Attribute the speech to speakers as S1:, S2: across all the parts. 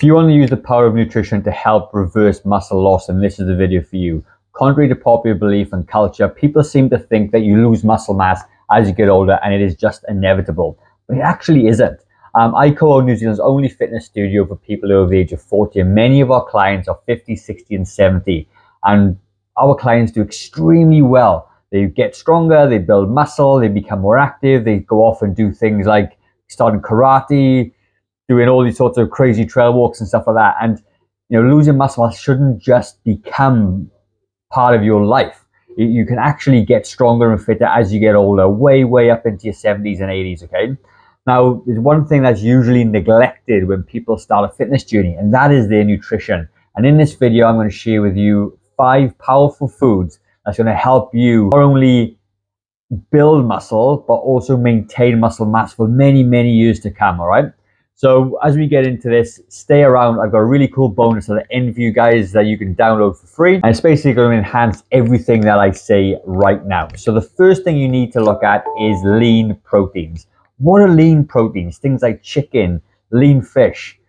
S1: If you want to use the power of nutrition to help reverse muscle loss, then this is the video for you. Contrary to popular belief and culture, people seem to think that you lose muscle mass as you get older and it is just inevitable. But it actually isn't. I co-own New Zealand's only fitness studio for people over the age of 40, and many of our clients are 50, 60, and 70. And our clients do extremely well. They get stronger, they build muscle, they become more active, they go off and do things like starting karate, doing all these sorts of crazy trail walks and stuff like that. And losing muscle mass shouldn't just become part of your life. You can actually get stronger and fitter as you get older, way up into your 70s and 80s, okay? Now, there's one thing that's usually neglected when people start a fitness journey, and that is their nutrition. And in this video, I'm going to share with you 5 powerful foods that's going to help you not only build muscle, but also maintain muscle mass for many years to come, all right? So as we get into this, stay around. I've got a really cool bonus at the end for you guys that you can download for free. And it's basically going to enhance everything that I say right now. So the first thing you need to look at is lean proteins. What are lean proteins? Things like chicken, lean fish,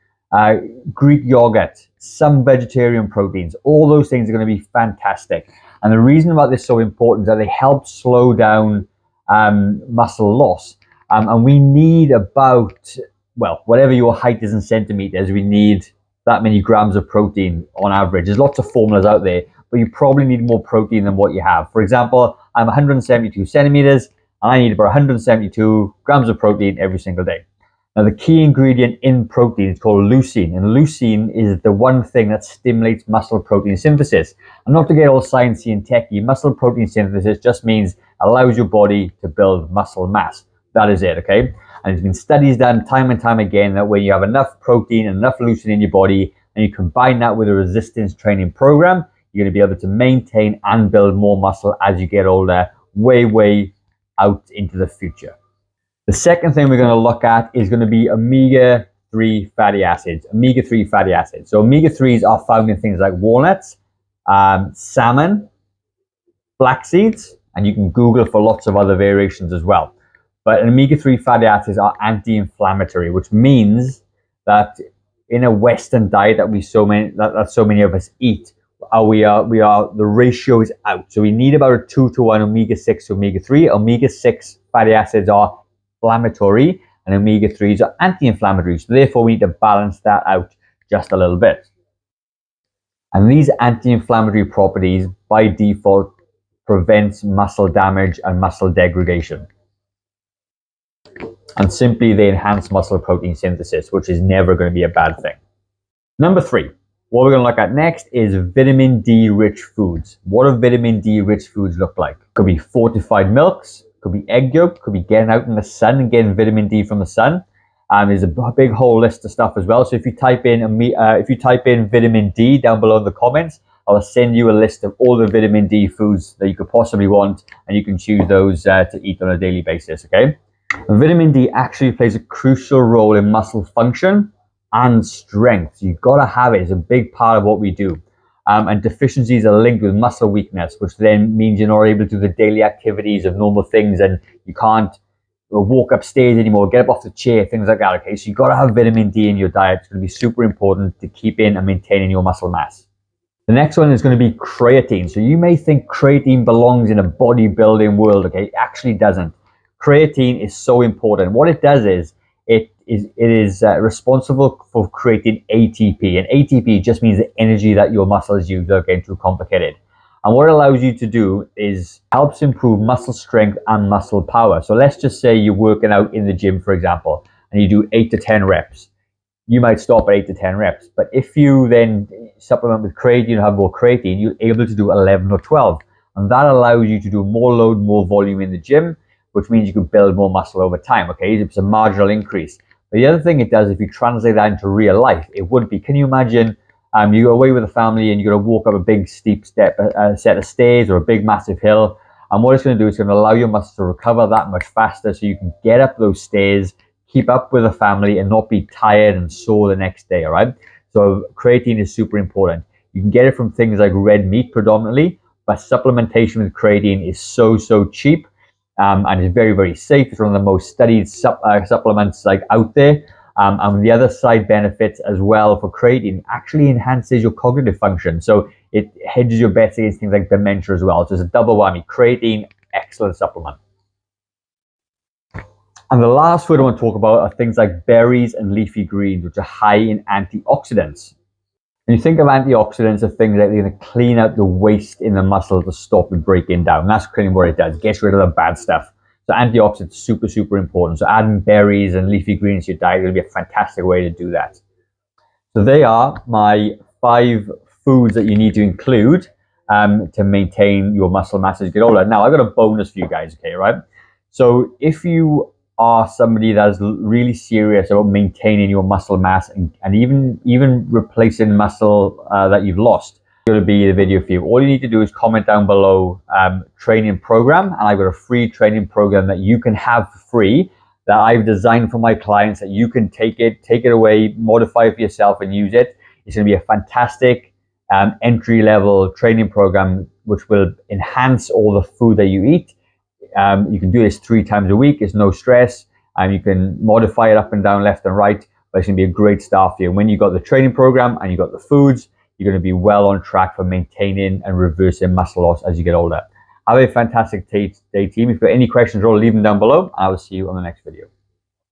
S1: Greek yogurt, some vegetarian proteins. All those things are going to be fantastic. And the reason why this is so important is that they help slow down muscle loss. And we need about, well, whatever your height is in centimeters, we need that many grams of protein on average. There's lots of formulas out there, but you probably need more protein than what you have. For example, I'm 172 centimeters, and I need about 172 grams of protein every single day. Now, the key ingredient in protein is called leucine, and leucine is the one thing that stimulates muscle protein synthesis. And not to get all sciencey and techy, muscle protein synthesis just means allows your body to build muscle mass. That is it, okay? And there's been studies done time and time again that when you have enough protein and enough leucine in your body, and you combine that with a resistance training program, you're going to be able to maintain and build more muscle as you get older, way out into the future. The second thing we're going to look at is going to be omega-3 fatty acids. Omega-3 fatty acids. So omega-3s are found in things like walnuts, salmon, flax seeds, and you can Google for lots of other variations as well. But omega-3 fatty acids are anti-inflammatory, which means that in a Western diet that so many of us eat, the ratio is out. So we need about a 2-to-1 omega-6 to omega-3. Omega-6 fatty acids are inflammatory and omega-3s are anti-inflammatory. So therefore we need to balance that out just a little bit. And these anti-inflammatory properties by default prevents muscle damage and muscle degradation. And simply they enhance muscle protein synthesis, which is never going to be a bad thing. Number 3, what we're going to look at next is vitamin D rich foods. What do vitamin D rich foods look like? Could be fortified milks, could be egg yolk, could be getting out in the sun and getting vitamin D from the sun. There's a big whole list of stuff as well. So if you type in vitamin D down below in the comments, I'll send you a list of all the vitamin D foods that you could possibly want, and you can choose those to eat on a daily basis, okay? And vitamin D actually plays a crucial role in muscle function and strength. You've got to have it. It's a big part of what we do. And deficiencies are linked with muscle weakness, which then means you're not able to do the daily activities of normal things, and you can't walk upstairs anymore, get up off the chair, things like that, okay? So you've got to have vitamin D in your diet. It's going to be super important to keep in and maintaining your muscle mass. The next one is going to be creatine. So you may think creatine belongs in a bodybuilding world, okay? It actually doesn't. Creatine is so important. What it does is it is responsible for creating ATP, and ATP just means the energy that your muscles use. Without getting too complicated. And what it allows you to do is helps improve muscle strength and muscle power. So let's just say you're working out in the gym, for example, and you do 8 to 10 reps. You might stop at 8 to 10 reps, but if you then supplement with creatine, have more creatine, you're able to do 11 or 12, and that allows you to do more load, more volume in the gym, which means you can build more muscle over time, okay? It's a marginal increase. But the other thing it does, if you translate that into real life, it would be, can you imagine you go away with a family and you're going to walk up a big steep set of stairs or a big massive hill, and what it's going to do is going to allow your muscles to recover that much faster so you can get up those stairs, keep up with the family, and not be tired and sore the next day, all right? So creatine is super important. You can get it from things like red meat predominantly, but supplementation with creatine is so cheap. And it's very safe. It's one of the most studied supplements like out there. And the other side benefits as well for creatine actually enhances your cognitive function. So it hedges your bets against things like dementia as well. So it's a double whammy. Creatine, excellent supplement. And the last food I want to talk about are things like berries and leafy greens, which are high in antioxidants. When you think of antioxidants, are things that are going to clean out the waste in the muscle to stop it breaking down. That's kind of what it does. It gets rid of the bad stuff. So antioxidants are super, super important. So adding berries and leafy greens to your diet will be a fantastic way to do that. So they are my 5 foods that you need to include to maintain your muscle mass as you get older. Now, I've got a bonus for you guys, okay, right? So if you are somebody that's really serious about maintaining your muscle mass and even replacing muscle that you've lost, it's going to be the video for you. All you need to do is comment down below training program, and I've got a free training program that you can have for free that I've designed for my clients, that you can take it away, modify it for yourself and use it. It's going to be a fantastic entry-level training program which will enhance all the food that you eat. You can do this 3 times a week. It's no stress. You can modify it up and down, left and right, but it's going to be a great start for you. When you've got the training program and you've got the foods, you're going to be well on track for maintaining and reversing muscle loss as you get older. Have a fantastic day, team. If you've got any questions, leave them down below. I will see you on the next video.